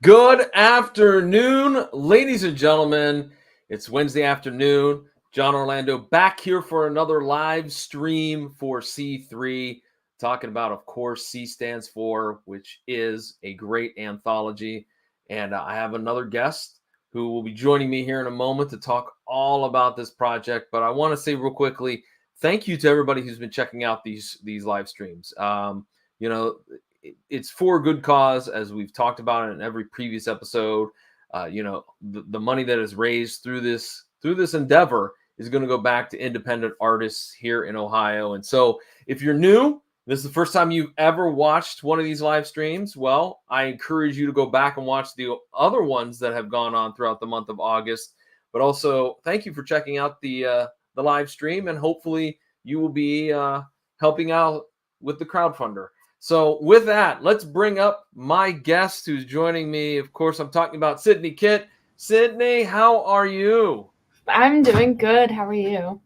Good afternoon, ladies and gentlemen. It's Wednesday afternoon. John Orlando back here for another live stream for C3, talking about, of course, C stands for, which is a great anthology. And I have another guest who will be joining me here in a moment to talk all about this project. But I want to say real quickly, thank you to everybody who's been checking out these live streams. It's for a good cause, as we've talked about in every previous episode. The money that is raised through this endeavor is going to go back to independent artists here in Ohio. And so if you're new, this is the first time you've ever watched one of these live streams, well, I encourage you to go back and watch the other ones that have gone on throughout the month of August. But also, thank you for checking out the live stream, and hopefully you will be helping out with the crowdfunder. So with that, let's bring up my guest who's joining me. Of course, I'm talking about Sydney Kitt. Sydney, how are you? I'm doing good. How are you?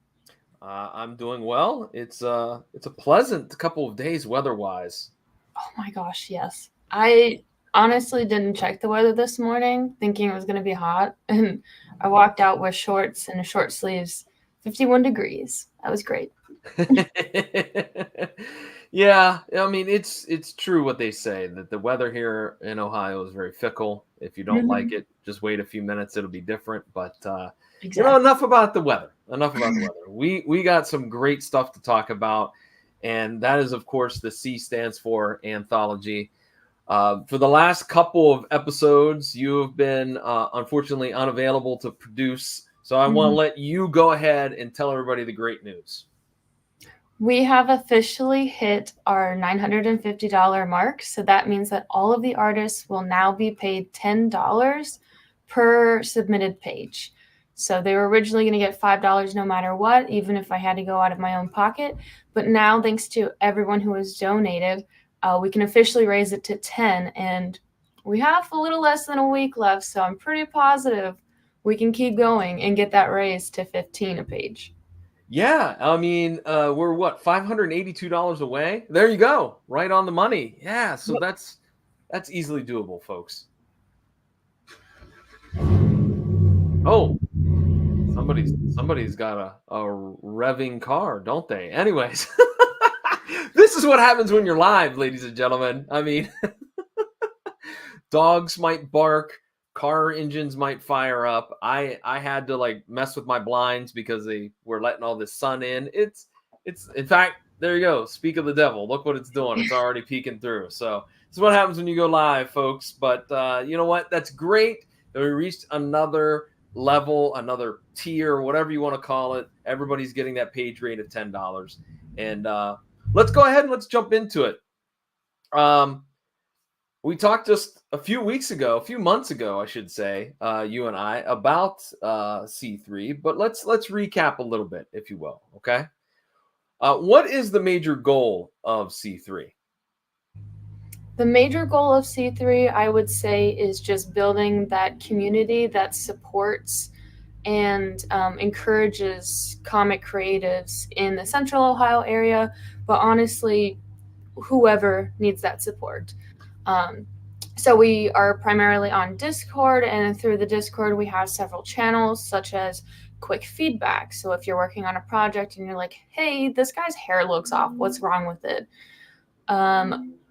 I'm doing well. It's a pleasant couple of days weather-wise. Oh my gosh, yes. I honestly didn't check the weather this morning, thinking it was going to be hot, and I walked out with shorts and short sleeves. 51 degrees. That was great. Yeah, I mean, it's true what they say, that the weather here in Ohio is very fickle. If you don't like it, just wait a few minutes, it'll be different. But Exactly. enough about the weather. We got some great stuff to talk about, and that is, of course, the C stands for Anthology. For the last couple of episodes, you have been unfortunately unavailable to produce, so I want to let you go ahead and tell everybody the great news. We have officially hit our $950 mark, so that means that all of the artists will now be paid $10 per submitted page. So they were originally going to get $5 no matter what, even if I had to go out of my own pocket. But now, thanks to everyone who has donated, we can officially raise it to 10, and we have a little less than a week left, so I'm pretty positive we can keep going and get that raised to 15 a page. Yeah, I mean, we're what, $582 away? There you go, right on the money. Yeah, so that's easily doable, folks. Oh, somebody's got a revving car, don't they? Anyways, this is what happens when you're live, ladies and gentlemen. I mean, dogs might bark, car engines might fire up. I had to mess with my blinds because they were letting all this sun in. It's in fact, there you go. Speak of the devil. Look what it's doing. It's already peeking through. So this is what happens when you go live, folks. But you know what? That's great that we reached another level, another tier, whatever you want to call it. Everybody's getting that page rate of $10. And let's go ahead and let's jump into it. We talked just a few months ago, I should say, you and I, about C3, but let's recap a little bit, if you will, okay? What is the major goal of C3? The major goal of C3, I would say, is just building that community that supports and encourages comic creatives in the Central Ohio area, but honestly, whoever needs that support. So we are primarily on Discord, and through the Discord, we have several channels such as quick feedback. So if you're working on a project and you're like, hey, this guy's hair looks off, what's wrong with it?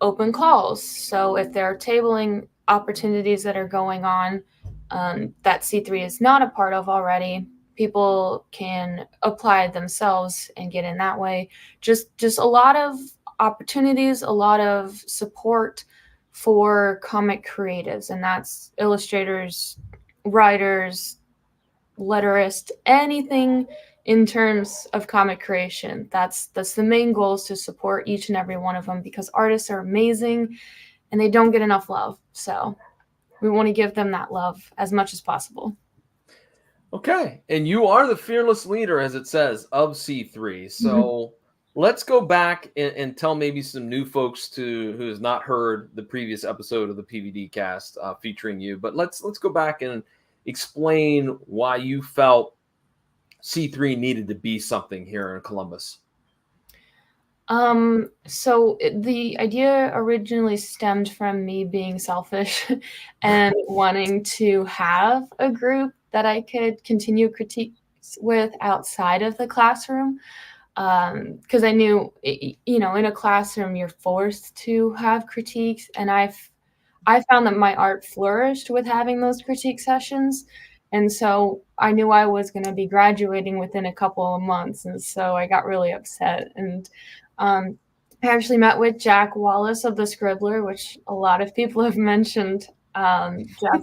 Open calls. So if there are tabling opportunities that are going on that C3 is not a part of already, people can apply themselves and get in that way. Just a lot of opportunities, a lot of support for comic creatives, and that's illustrators, writers, letterists, anything in terms of comic creation. That's the main goal, is to support each and every one of them, because artists are amazing and they don't get enough love. So we want to give them that love as much as possible. Okay, and you are the fearless leader, as it says, of C3. So let's go back and tell maybe some new folks who has not heard the previous episode of the PVDcast featuring you. But let's go back and explain why you felt C3 needed to be something here in Columbus. So the idea originally stemmed from me being selfish and wanting to have a group that I could continue critiques with outside of the classroom. Because I knew, in a classroom, you're forced to have critiques, and I found that my art flourished with having those critique sessions. And so I knew I was going to be graduating within a couple of months. And so I got really upset. And um, I actually met with Jack Wallace of the Scribbler, which a lot of people have mentioned. Jack,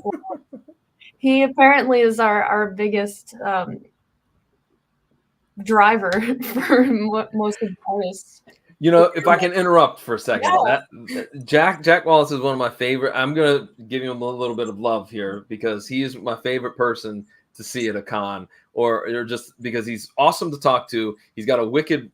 he apparently is our biggest driver for most of the artists. If I can interrupt for a second, Jack Wallace is one of my favorite. I'm gonna give him a little bit of love here because he is my favorite person to see at a con, or just because he's awesome to talk to. He's got a wicked,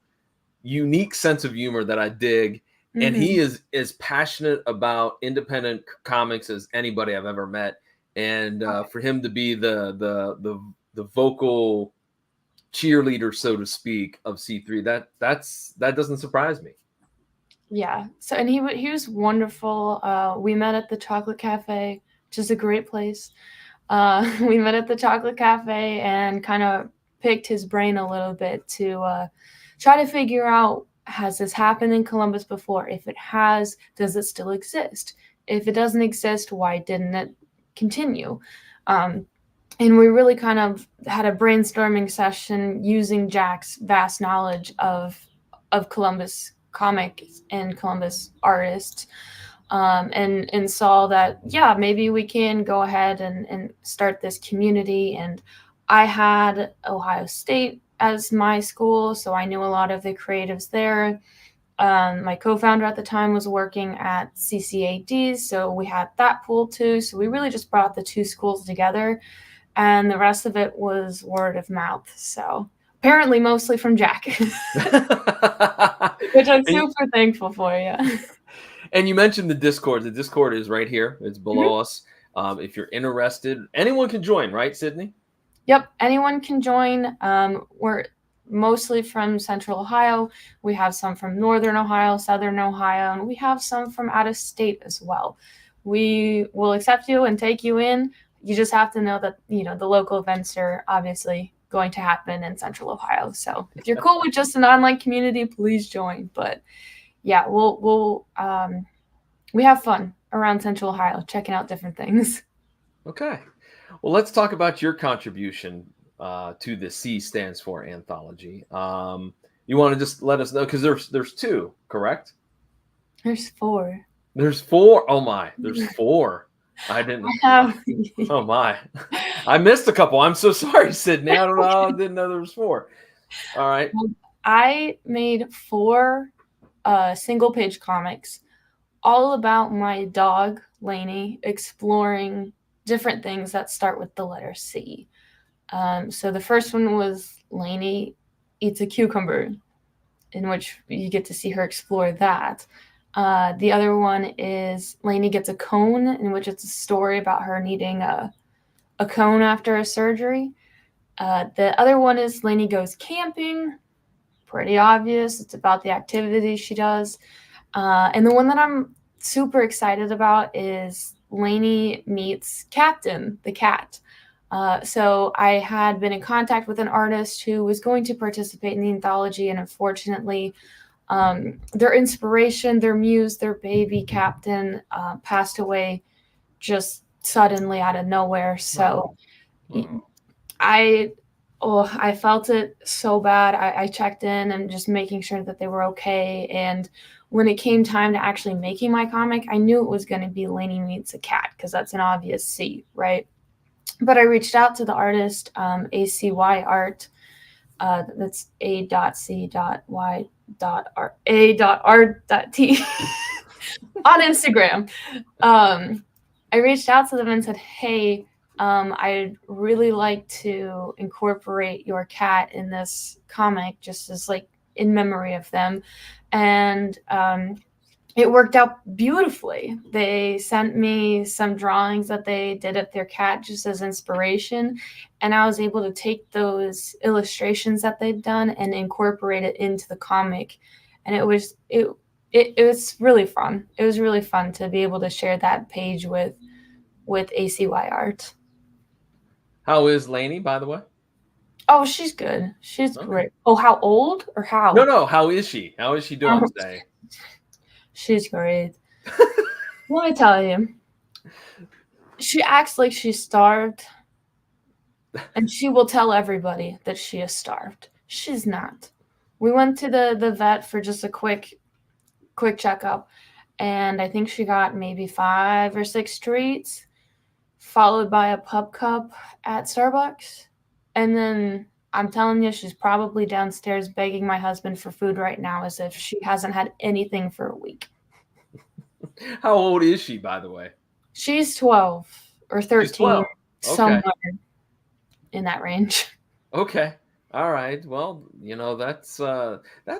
unique sense of humor that I dig, and he is as passionate about independent comics as anybody I've ever met. And for him to be the vocal cheerleader, so to speak, of C3, that doesn't surprise me. Yeah. So, and he was wonderful. We met at the Chocolate Cafe, which is a great place. We met at the Chocolate Cafe and kind of picked his brain a little bit to try to figure out, has this happened in Columbus before? If it has, does it still exist? If it doesn't exist, why didn't it continue? And we really kind of had a brainstorming session using Jack's vast knowledge of Columbus comics and Columbus artists, and saw that, yeah, maybe we can go ahead and start this community. And I had Ohio State as my school, so I knew a lot of the creatives there. My co-founder at the time was working at CCAD, so we had that pool too. So we really just brought the two schools together, and the rest of it was word of mouth. So apparently mostly from Jack, which I'm super thankful for. Yeah. And you mentioned the Discord. The Discord is right here. It's below us. If you're interested, anyone can join, right, Sydney? Yep, anyone can join. We're mostly from Central Ohio. We have some from Northern Ohio, Southern Ohio, and we have some from out of state as well. We will accept you and take you in. You just have to know that, the local events are obviously going to happen in Central Ohio. So if you're cool with just an online community, please join. But yeah, we have fun around Central Ohio, checking out different things. Okay. Well, let's talk about your contribution to the C stands for Anthology. You want to just let us know, because there's two, correct? There's four. There's four. Oh my, there's four. I didn't. Oh my, I missed a couple. I'm so sorry, Sydney. I don't know. I didn't know there was four. All right. I made 4 single-page comics, all about my dog Lainey exploring different things that start with the letter C. So the first one was Lainey eats a cucumber, in which you get to see her explore that. The other one is Lainey gets a cone, in which it's a story about her needing a cone after a surgery. The other one is Lainey goes camping. Pretty obvious. It's about the activities she does. And the one that I'm super excited about is Lainey meets Captain, the cat. So I had been in contact with an artist who was going to participate in the anthology, and unfortunately, their inspiration, their muse, their baby Captain passed away just suddenly out of nowhere. So I felt it so bad. I checked in and just making sure that they were okay. And when it came time to actually making my comic, I knew it was going to be Lainey meets a cat, because that's an obvious C, right? But I reached out to the artist, ACY Art. That's A.C.Y.art.A.art.T on Instagram. I reached out to them and said, hey, I'd really like to incorporate your cat in this comic, just as like in memory of them. And it worked out beautifully. They sent me some drawings that they did of their cat just as inspiration. And I was able to take those illustrations that they'd done and incorporate it into the comic. and it was really fun. It was really fun to be able to share that page with ACY Art. How is Lainey, by the way? Oh, she's good. She's Okay. great. Oh, how old or how? No. How is she? How is she doing today? She's great. Let me tell you. She acts like she's starved, and she will tell everybody that she is starved. She's not. We went to the vet for just a quick checkup, and I think she got maybe 5 or 6 treats, followed by a pup cup at Starbucks. And then I'm telling you, she's probably downstairs begging my husband for food right now as if she hasn't had anything for a week. How old is she, by the way? She's 12 or 13, She's 12. Okay. somewhere in that range. Okay. All right. Well, that's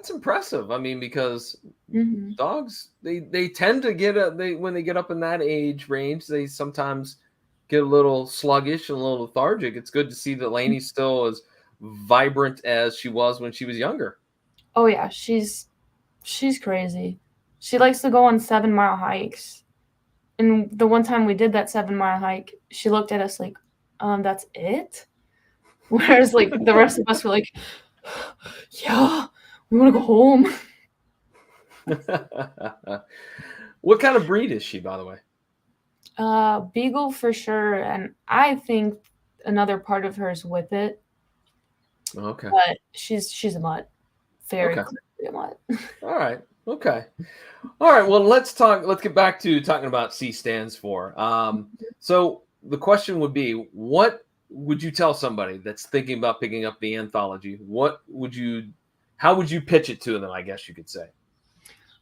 impressive. I mean, because dogs they tend to get when they get up in that age range, they sometimes get a little sluggish and a little lethargic. It's good to see that Lainey's still as vibrant as she was when she was younger. Oh yeah, she's crazy. She likes to go on 7-mile hikes. And the one time we did that 7-mile hike, she looked at us like, that's it? Whereas like the rest of us were like, yeah, we want to go home. What kind of breed is she, by the way? Beagle for sure, and I think another part of her is Whippet. Okay. But she's a mutt. Very clearly a mutt. All right. Okay. All right. Well, let's get back to talking about C stands for. So the question would be, what would you tell somebody that's thinking about picking up the anthology? How would you pitch it to them, I guess you could say?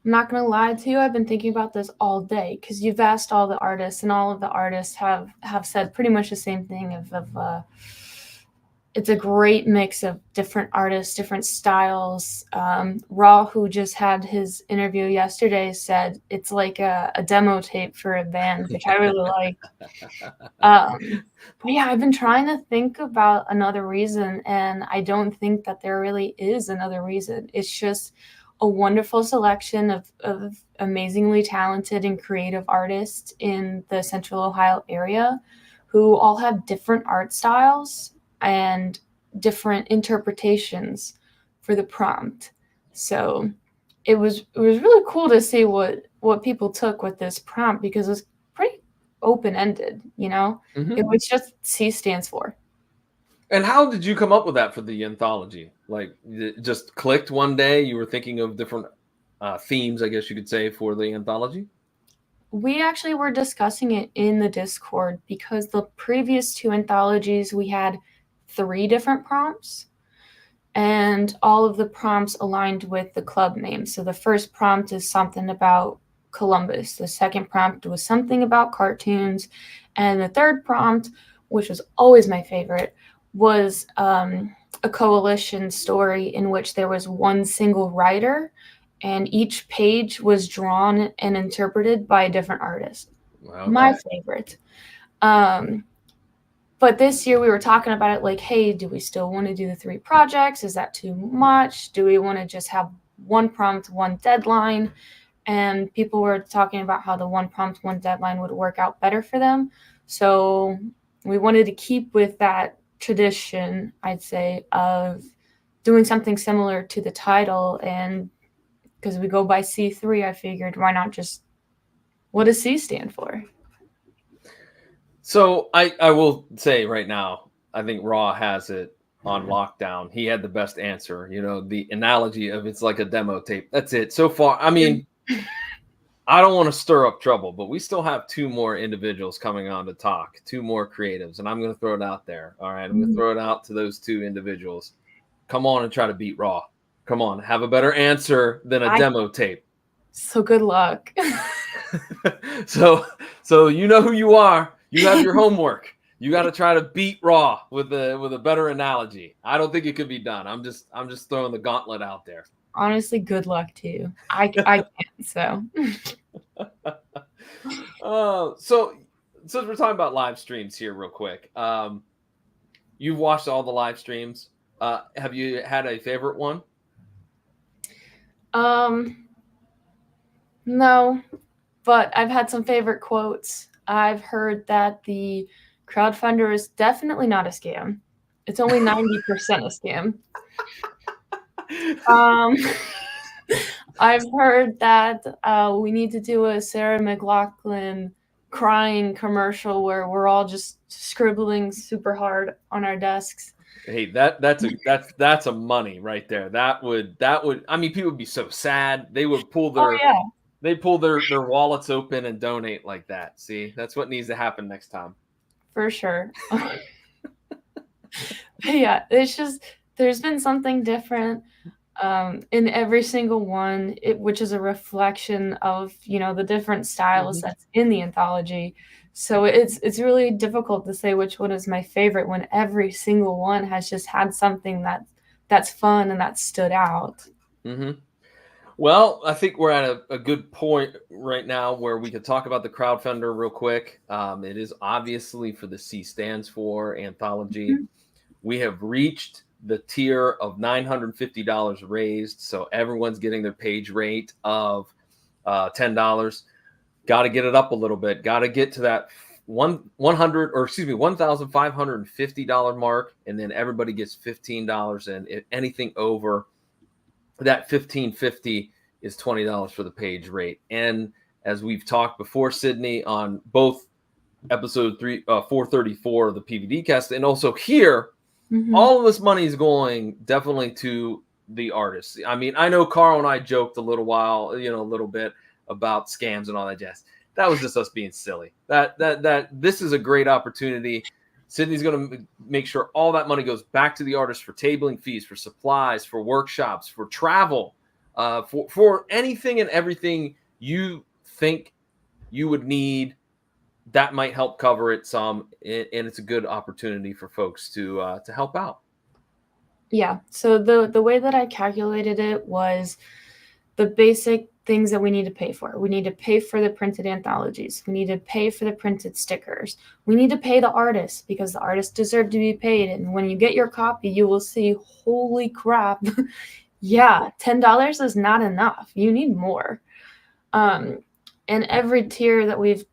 I'm not going to lie to you. I've been thinking about this all day because you've asked all the artists, and all of the artists have said pretty much the same thing of it's a great mix of different artists, different styles. Raw, who just had his interview yesterday, said it's like a demo tape for a band, which I really like. But yeah, I've been trying to think about another reason, and I don't think that there really is another reason. It's just a wonderful selection of amazingly talented and creative artists in the Central Ohio area who all have different art styles and different interpretations for the prompt. So it was really cool to see what people took with this prompt, because it was pretty open-ended, It was just C stands for. And how did you come up with that for the anthology? Like, it just clicked one day? You were thinking of different themes, I guess you could say, for the anthology? We actually were discussing it in the Discord, because the previous 2 anthologies, we had 3 different prompts, and all of the prompts aligned with the club name. So the first prompt is something about Columbus. The second prompt was something about cartoons. And the third prompt, which was always my favorite, was a coalition story in which there was one single writer, and each page was drawn and interpreted by a different artist. Okay. My favorite. But this year we were talking about it like, hey, do we still want to do the 3 projects? Is that too much? Do we want to just have one prompt, one deadline? And people were talking about how the one prompt, one deadline would work out better for them. So we wanted to keep with that tradition, I'd say, of doing something similar to the title. And because we go by C3, I figured, why not just, what does C stand for? So I will say right now, I think Raw has it on lockdown. He had the best answer. The analogy of it's like a demo tape. That's it. So far, I mean, I don't want to stir up trouble, but we still have 2 more individuals coming on to talk, 2 more creatives, and I'm going to throw it out there. All right, I'm going to throw it out to those 2 individuals. Come on and try to beat Raw. Come on, have a better answer than a demo tape. So good luck. So you know who you are. You have your homework. You got to try to beat Raw with a better analogy. I don't think it could be done. I'm just throwing the gauntlet out there. Honestly, good luck to you. I can't. So. So we're talking about live streams here, real quick. You've watched all the live streams. Have you had a favorite one? No, but I've had some favorite quotes. I've heard that the crowdfunder is definitely not a scam. It's only 90% a scam. Um, I've heard that we need to do a Sarah McLachlan crying commercial where we're all just scribbling super hard on our desks. Hey, that's a money right there. That would I mean, people would be so sad. They would pull Oh their yeah, their wallets open and donate like that. See, that's what needs to happen next time. for sure. Yeah, it's just there's been something different in every single one, which is a reflection of the different styles Mm-hmm. that's in the anthology. So it's really difficult to say which one is my favorite when every single one has just had something that's fun and that stood out. Mm-hmm. Well, I think we're at a good point right now where we could talk about the crowdfunder real quick. It is obviously for the C stands for anthology. Mhm. We have reached the tier of $950 raised, so everyone's getting their page rate of $10. Got to get it up a little bit. Got to get to that $1,550 mark, and then everybody gets $15. And if anything over that 1550 is $20 for the page rate. And as we've talked before, Sydney, on both episode 434 of the PVDcast, and also here, all of this money is going definitely to the artists. I mean, I know Carl and I joked a little bit about scams and all that jazz. That was just us being silly. That this is a great opportunity. Sydney's going to make sure all that money goes back to the artists for tabling fees, for supplies, for workshops, for travel, for anything and everything you think you would need. That might help cover it some, and it's a good opportunity for folks to help out. Yeah. So the way that I calculated it was the basic things that we need to pay for. We need to pay for the printed anthologies. We need to pay for the printed stickers. We need to pay the artists because the artists deserve to be paid. And when you get your copy, you will see, holy crap. Yeah, $10 is not enough. You need more. And every tier that we've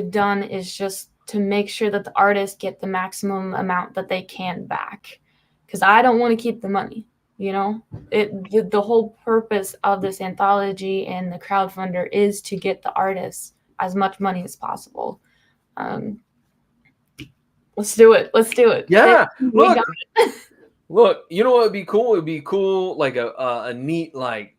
done is just to make sure that the artists get the maximum amount that they can back. Because I don't want to keep the money. The whole purpose of this anthology and the crowdfunder is to get the artists as much money as possible. Let's do it. Yeah, look, you know what would be cool? It would be cool, like a neat like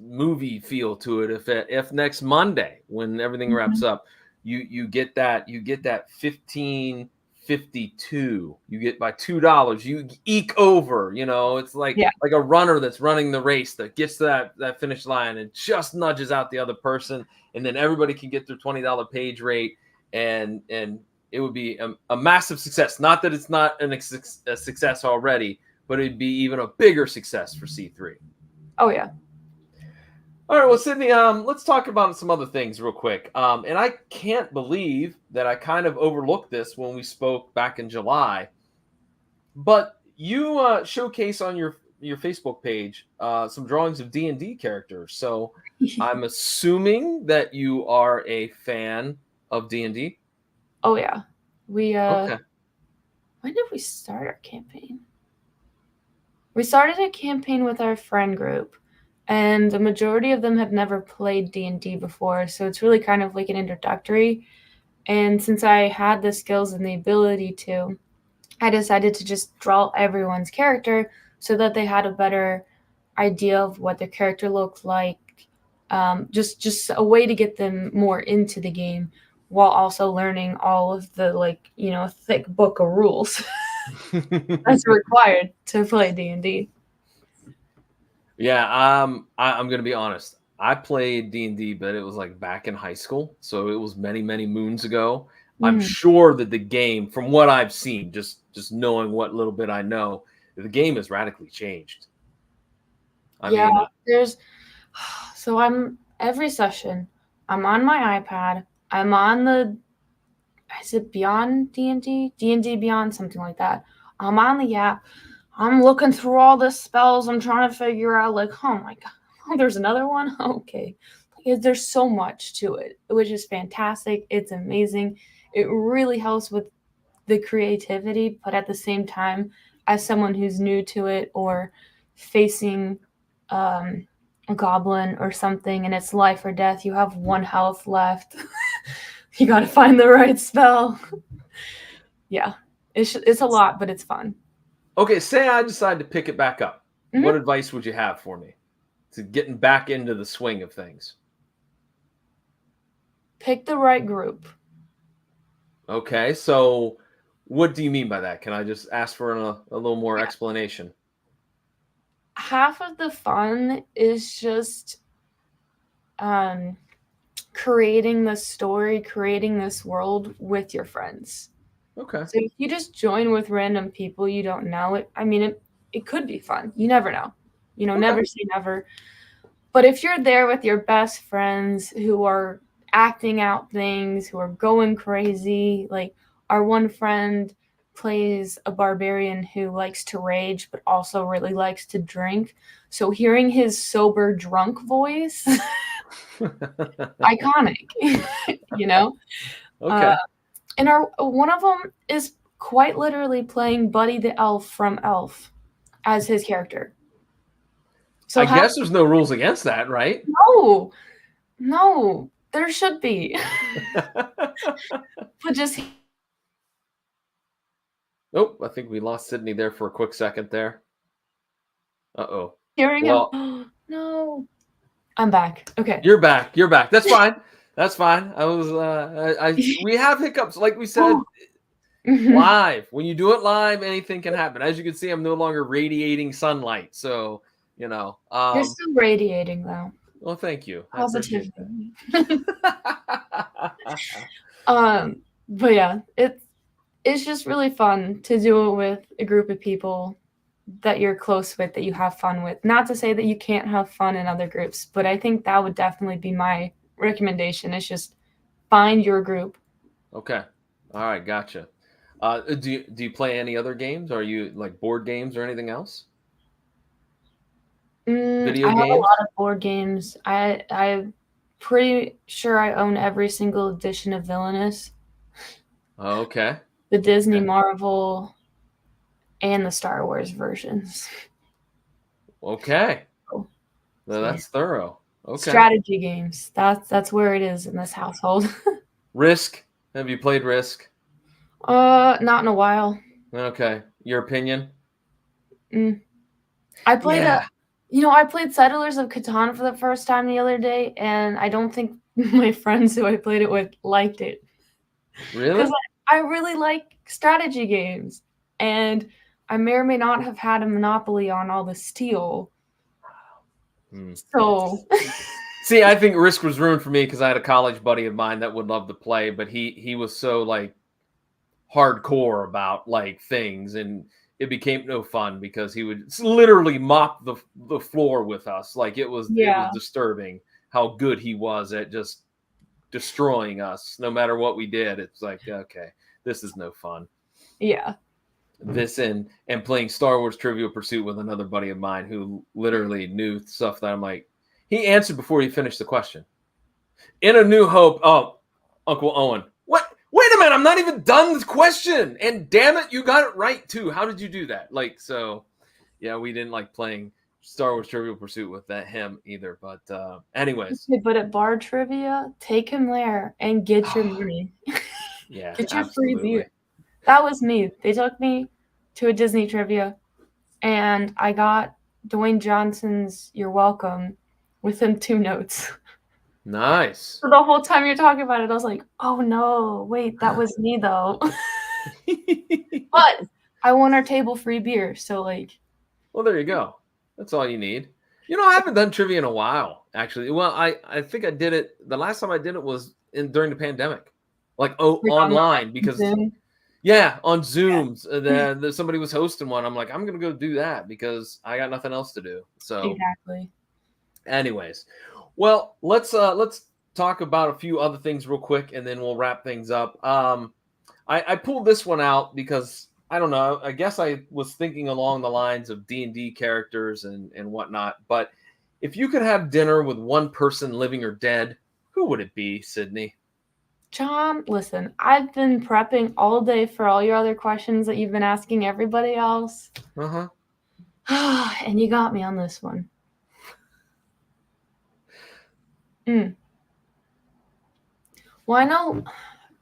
movie feel to it. If next Monday, when everything wraps up, you get that 1552. You get by $2. You eke over. It's like a runner that's running the race that gets to that finish line and just nudges out the other person, and then everybody can get their $20 page rate, and it would be a massive success. Not that it's not a success already, but it'd be even a bigger success for C3. Oh, yeah. All right, well, Sydney, let's talk about some other things real quick. And I can't believe that I kind of overlooked this when we spoke back in July, but you showcase on your Facebook page some drawings of D&D characters. So I'm assuming that you are a fan of D&D. Oh yeah, we Okay. When did we start our campaign? We started a campaign with our friend group, and the majority of them have never played D&D before, so it's really kind of like an introductory. And since I had the skills and the ability to, I decided to just draw everyone's character so that they had a better idea of what their character looked like. Just a way to get them more into the game while also learning all of the thick book of rules that's required to play D&D. Yeah, I'm going to be honest. I played D&D, but it was like back in high school, so it was many, many moons ago. I'm sure that the game, from what I've seen, just knowing what little bit I know, the game has radically changed. I mean, so I'm every session, I'm on my iPad, I'm on is it Beyond D&D? D&D Beyond, something like that. I'm on the app. I'm looking through all the spells. I'm trying to figure out, like, oh oh, there's another one. Okay. There's so much to it, which is fantastic. It's amazing. It really helps with the creativity, but at the same time, as someone who's new to it or facing a goblin or something and it's life or death, you have 1 health left. You got to find the right spell. Yeah, it's a lot, but it's fun. Okay, say I decide to pick it back up. Mhm. What advice would you have for me to getting back into the swing of things? Pick the right group. Okay, so what do you mean by that? Can I just ask for a little more explanation? Half of the fun is just creating the story, creating this world with your friends. Okay. So if you just join with random people you don't know, it could be fun. You never know. Okay. Never say never. But if you're there with your best friends who are acting out things, who are going crazy, like our one friend plays a barbarian who likes to rage but also really likes to drink. So hearing his sober drunk voice, iconic, Okay. And one of them is quite literally playing Buddy the Elf from Elf as his character. So I guess there's no rules against that, right? No, there should be. But just Oh, I think we lost Sydney there for a quick second there. Uh-oh. hearing Well, him. No, I'm back. Okay. You're back. You're back. That's fine. That's fine. I was we have hiccups, like we said, live. When you do it live, anything can happen. As you can see, I'm no longer radiating sunlight. So, You're still radiating though. Well, thank you. Positivity. But yeah, it's just really fun to do it with a group of people that you're close with, that you have fun with. Not to say that you can't have fun in other groups, but I think that would definitely be my recommendation. It's just find your group. Okay. All right. Gotcha. Do you play any other games? Are you like board games or anything else? Video I have games? a lot of board games. I'm pretty sure I own every single edition of Villainous. Okay. The Disney, Marvel, and the Star Wars versions. Okay. Oh, Well, that's thorough. Okay. Strategy games. That's where it is in this household. Risk. Have you played Risk? Not in a while. Okay. Your opinion? I played I played Settlers of Catan for the first time the other day, and I don't think my friends who I played it with liked it. Really? Because I really like strategy games, and I may or may not have had a monopoly on all the steel. So see, I think Risk was ruined for me because I had a college buddy of mine that would love to play, but he was so like hardcore about like things, and it became no fun because he would literally mop the floor with us. Like it was disturbing how good he was at just destroying us no matter what we did. It's like, okay, this is no fun. Yeah. This and playing Star Wars Trivial Pursuit with another buddy of mine who literally knew stuff that I'm like, he answered before he finished the question. In A New Hope, oh, Uncle Owen, what? Wait a minute, I'm not even done this question. And damn it, you got it right too. How did you do that? Like, so yeah, we didn't like playing Star Wars Trivial Pursuit with him either. But anyways. Okay, but at bar trivia, take him there and get your money. Yeah, get your free beer. That was me. They took me to a Disney trivia, and I got Dwayne Johnson's "You're Welcome" within 2 notes. Nice. So the whole time you're talking about it, I was like, "Oh no, wait, that was me though." But I won our table free beer, so like. Well, there you go. That's all you need. I haven't done trivia in a while, actually. Well, I think I did it. The last time I did it was during the pandemic, like online because. Zoom? Yeah, on Zooms. Yeah. Then somebody was hosting one. I'm like, I'm gonna go do that because I got nothing else to do. So exactly. Anyways, well, let's talk about a few other things real quick, and then we'll wrap things up. I pulled this one out because I don't know. I guess I was thinking along the lines of D&D characters and whatnot, but If you could have dinner with one person, living or dead, who would it be, Sydney? John, listen, I've been prepping all day for all your other questions that you've been asking everybody else. Uh-huh. And you got me on this one. Well, I know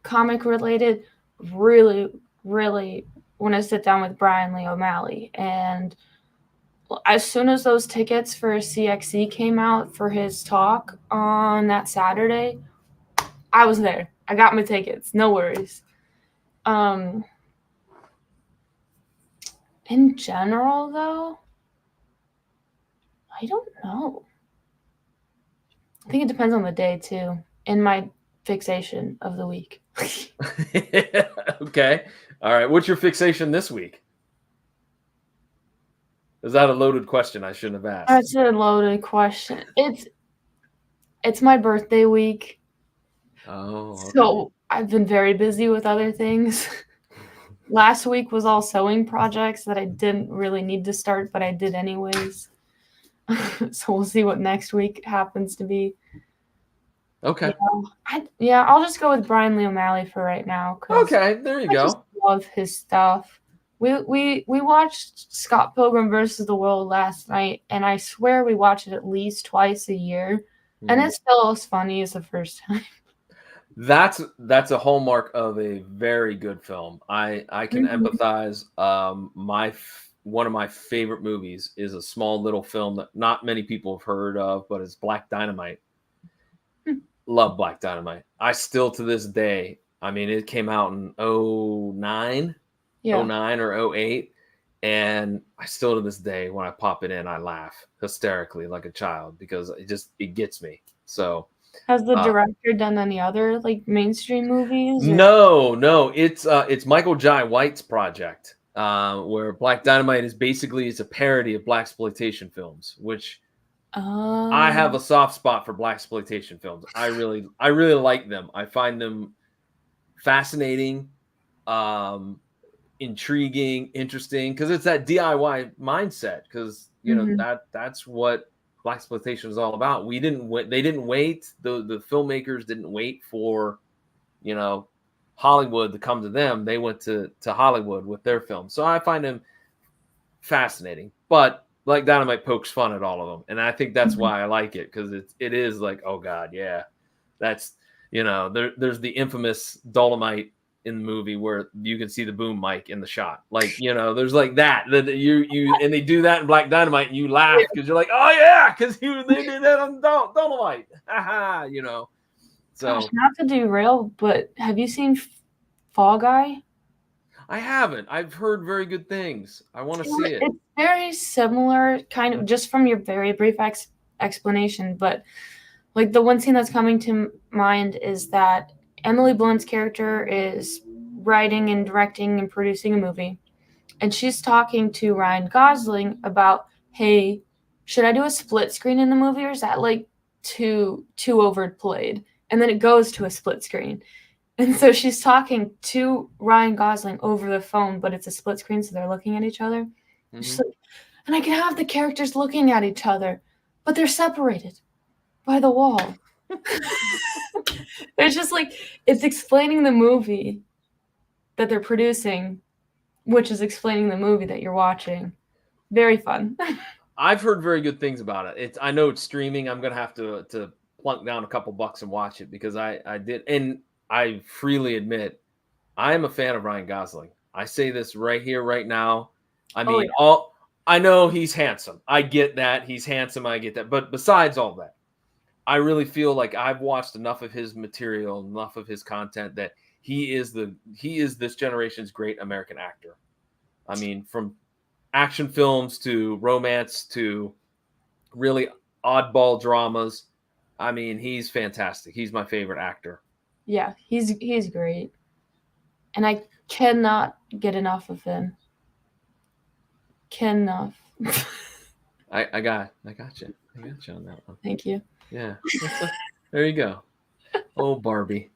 comic related, really, really want to sit down with Brian Lee O'Malley. And as soon as those tickets for CXC came out for his talk on that Saturday, I was there. I got my tickets. No worries. In general, though, I don't know. I think it depends on the day, too, and my fixation of the week. Okay. All right. What's your fixation this week? Is that a loaded question I shouldn't have asked? That's a loaded question. It's my birthday week. Oh. Okay. So I've been very busy with other things. Last week was all sewing projects that I didn't really need to start, but I did anyways. So we'll see what next week happens to be. Okay. I'll just go with Brian Lee O'Malley for right now. Okay, there you go. I just love his stuff. We watched Scott Pilgrim versus the World last night, and I swear we watch it at least twice a year, and it's still as funny as the first time. That's a hallmark of a very good film. I can empathize. One of my favorite movies is a small little film that not many people have heard of, but it's Black Dynamite. Love Black Dynamite. I still to this day, I mean, it came out in 09 or 08, and I still to this day, when I pop it in, I laugh hysterically like a child because it gets me. So has the director done any other like mainstream movies? No, it's Michael Jai White's project, where Black Dynamite is basically it's a parody of blaxploitation films, which I have a soft spot for blaxploitation films. I really like them. I find them fascinating, intriguing, interesting, because it's that DIY mindset. Because that's what blaxploitation is all about. They didn't wait. The filmmakers didn't wait for Hollywood to come to them. They went to Hollywood with their films. So I find them fascinating, but Black Dynamite pokes fun at all of them, and I think that's why I like it, because it is like, oh god, yeah, that's there's the infamous Dolomite in the movie where you can see the boom mic in the shot, like there's like that you and they do that in Black Dynamite, and you laugh because you're like, oh yeah, because they did that on Dolomite, haha, So gosh, not to derail, but have you seen Fall Guy? I haven't. I've heard very good things. I want to see it. It's very similar, kind of, just from your very brief explanation. But like the one scene that's coming to mind is that Emily Blunt's character is writing and directing and producing a movie, and she's talking to Ryan Gosling about, hey, should I do a split screen in the movie, or is that like too overplayed? And then it goes to a split screen. And so she's talking to Ryan Gosling over the phone, but it's a split screen, so they're looking at each other. She's like, and I can have the characters looking at each other, but they're separated by the wall. It's just like, it's explaining the movie that they're producing, which is explaining the movie that you're watching. Very fun. I've heard very good things about it. I know it's streaming. I'm going to have to plunk down a couple bucks and watch it, because I did. And I freely admit, I am a fan of Ryan Gosling. I say this right here, right now. I mean, I know he's handsome. I get that. He's handsome. I get that. But besides all that, I really feel like I've watched enough of his material, enough of his content, that he is this generation's great American actor. I mean, from action films to romance to really oddball dramas. I mean, he's fantastic. He's my favorite actor. Yeah, he's great. And I cannot get enough of him. Cannot. I got you. I got you on that one. Thank you. Yeah. There you go. Oh, Barbie.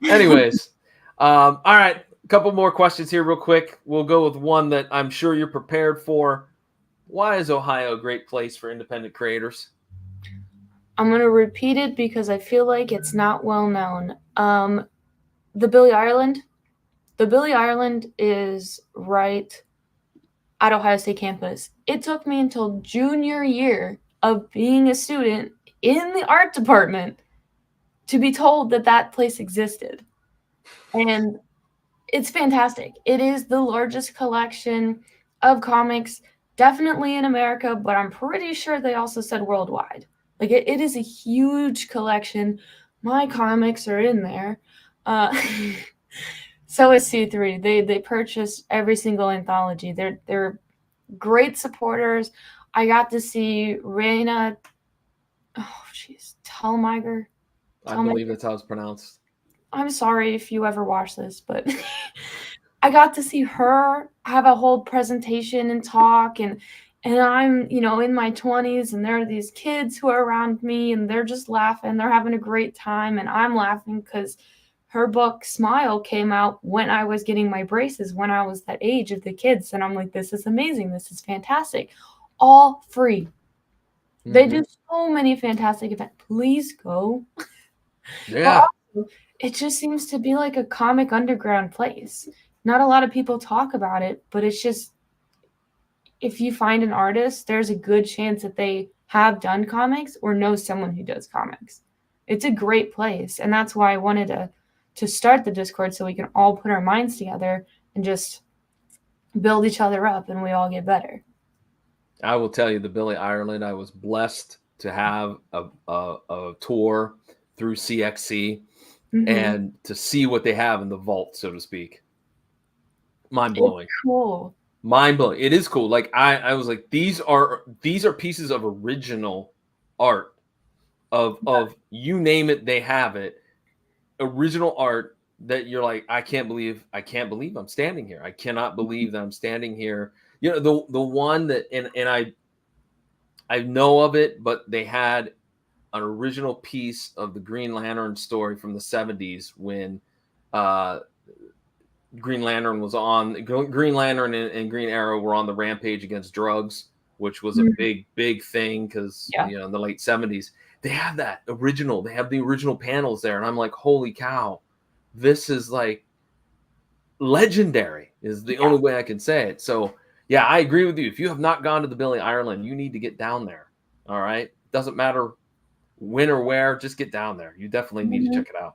Anyways, all right. A couple more questions here real quick. We'll go with one that I'm sure you're prepared for. Why is Ohio a great place for independent creators? I'm going to repeat it because I feel like it's not well known. The Billy Ireland. The Billy Ireland is right at Ohio State campus. It took me until junior year of being a student in the art department to be told that that place existed. And it's fantastic. It is the largest collection of comics, definitely in America, but I'm pretty sure they also said worldwide. Like it is a huge collection. My comics are in there. Uh, so is C3. They purchase every single anthology. They're great supporters. I got to see Raina. Oh, jeez, Telmiger. I believe that's how it's pronounced. I'm sorry if you ever watch this, but I got to see her have a whole presentation and talk, and I'm, in my 20s, and there are these kids who are around me, and they're just laughing. They're having a great time, and I'm laughing because her book Smile came out when I was getting my braces, when I was that age of the kids, and I'm like, this is amazing. This is fantastic. All free. Mm-hmm. They do so many fantastic events. Please go. Yeah. It just seems to be like a comic underground place. Not a lot of people talk about it, but it's just, if you find an artist, there's a good chance that they have done comics or know someone who does comics. It's a great place. And that's why I wanted to start the Discord, so we can all put our minds together and just build each other up, and we all get better. I will tell you, the Billy Ireland, I was blessed to have a tour through CXC. Mm-hmm. And to see what they have in the vault, so to speak. Mind-blowing. It's cool. Mind-blowing. It is cool. Like I was like, these are pieces of original art of you name it, they have it. Original art that you're like, I can't believe I'm standing here. I cannot believe that I'm standing here. The one that and I know of it, but they had an original piece of the Green Lantern story from the 70s when Green Lantern was on. Green Lantern and Green Arrow were on the rampage against drugs, which was a big thing because in the late 70s. They have that original. They have the original panels there, and I'm like, holy cow, this is like legendary. Is the only way I can say it. So yeah, I agree with you. If you have not gone to the Billy Ireland, you need to get down there. All right, doesn't matter when or where, just get down there. You definitely need to check it out.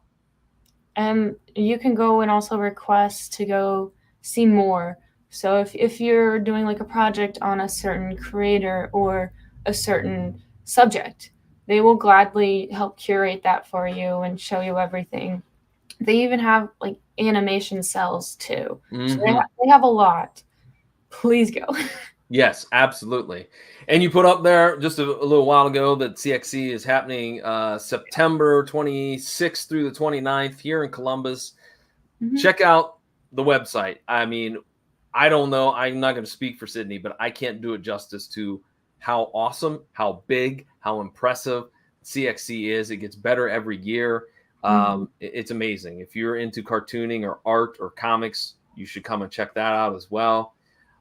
And you can go and also request to go see more. So if you're doing like a project on a certain creator or a certain subject, they will gladly help curate that for you and show you everything. They even have like animation cells too. Mm-hmm. So they have a lot. Please go. Yes, absolutely. And you put up there just a little while ago that CXC is happening September 26th through the 29th here in Columbus. Mm-hmm. Check out the website. I mean, I don't know. I'm not going to speak for Sydney, but I can't do it justice to how awesome, how big, how impressive CXC is. It gets better every year. It's amazing. If you're into cartooning or art or comics, you should come and check that out as well.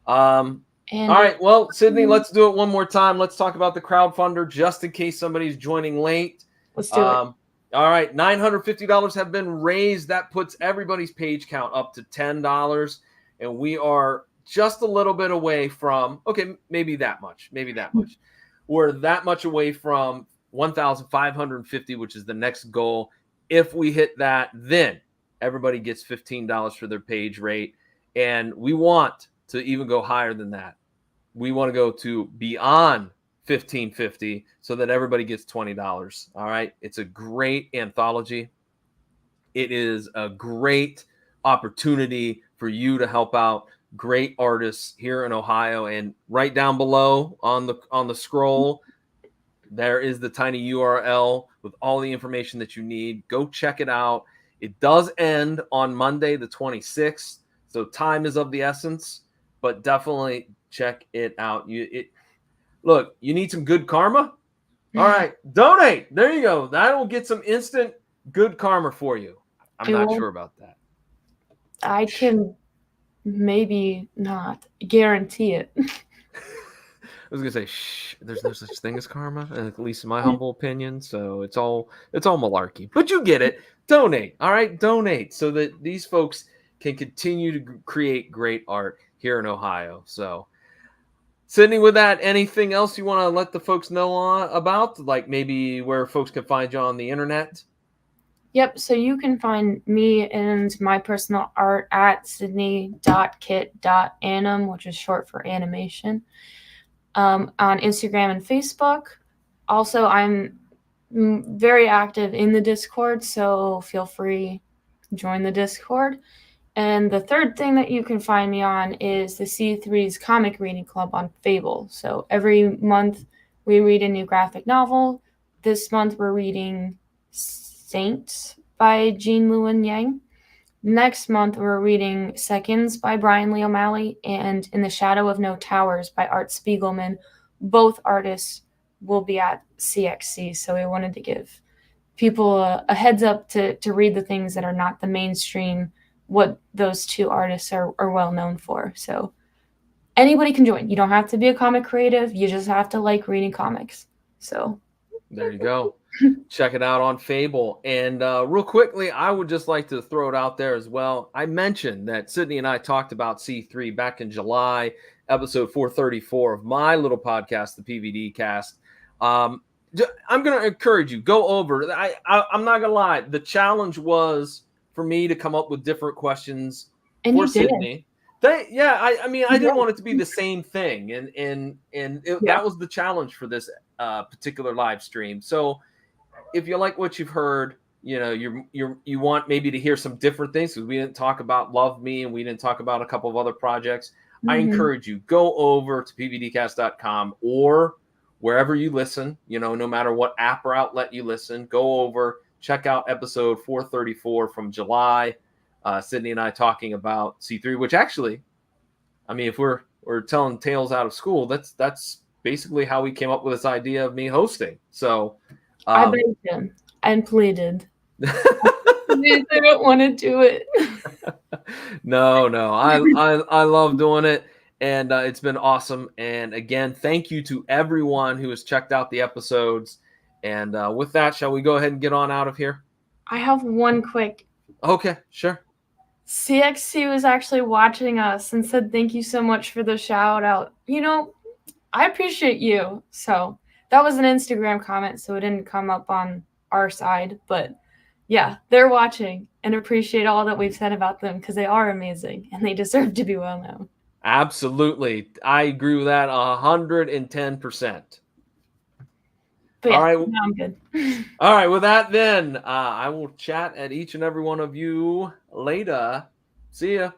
All right. Well, Sydney, let's do it one more time. Let's talk about the crowdfunder just in case somebody's joining late. Let's do it. All right. $950 have been raised. That puts everybody's page count up to $10. And we are just a little bit away from, maybe that much. We're that much away from 1,550, which is the next goal. If we hit that, then everybody gets $15 for their page rate. And we want to even go higher than that. We want to go to beyond $1,550 so that everybody gets $20. All right. It's a great anthology. It is a great opportunity for you to help out great artists here in Ohio. And right down below on the scroll, there is the tiny URL with all the information that you need. Go check it out. It does end on Monday, the 26th. So time is of the essence. But definitely check it out. Look, you need some good karma? All right, donate. There you go. That'll get some instant good karma for you. I'm not sure about that. I can maybe not guarantee it. was gonna say, shh, there's no such thing as karma, at least in my humble opinion. So it's all malarkey. But you get it. Donate, all right? Donate so that these folks can continue to create great art here in Ohio. So, Sydney, with that, anything else you want to let the folks know about? Like maybe where folks can find you on the internet? Yep, so you can find me and my personal art at sydney.kit.anim, which is short for animation, on Instagram and Facebook. Also, I'm very active in the Discord, so feel free to join the Discord. And the third thing that you can find me on is the C3's Comic Reading Club on Fable. So every month we read a new graphic novel. This month we're reading Saints by Jean Lewin Yang. Next month we're reading Seconds by Brian Lee O'Malley and In the Shadow of No Towers by Art Spiegelman. Both artists will be at CXC, so we wanted to give people a heads up to read the things that are not the mainstream, what those two artists are well known for. So anybody can join. You don't have to be a comic creative. You just have to like reading comics. So there you go. Check it out on Fable. And real quickly, I would just like to throw it out there as well. I mentioned that Sydney and I talked about C3 back in July, episode 434 of my little podcast, the PVDcast. I'm going to encourage you, go over. I'm not going to lie. The challenge was for me to come up with different questions for Sydney. I mean, I didn't want it to be the same thing. That was the challenge for this particular live stream. So if you like what you've heard, you know, you want maybe to hear some different things, because we didn't talk about Love Me and we didn't talk about a couple of other projects. I encourage you, go over to pvdcast.com or wherever you listen, you know, no matter what app or outlet you listen, go over, check out episode 434 from July. Sydney and I talking about C3, which actually, I mean, if we're telling tales out of school, that's basically how we came up with this idea of me hosting. So I begged him and pleaded. I don't want to do it. No, I love doing it, and it's been awesome. And again, thank you to everyone who has checked out the episodes. And with that, shall we go ahead and get on out of here? I have one quick. Okay, sure. CXC was actually watching us and said, "Thank you so much for the shout out. You know, I appreciate you." So that was an Instagram comment, so it didn't come up on our side. But yeah, they're watching and appreciate all that we've said about them because they are amazing and they deserve to be well known. Absolutely. I agree with that 110%. But yeah, all right. No, I'm good. All right. With that, then, I will chat at each and every one of you later. See ya.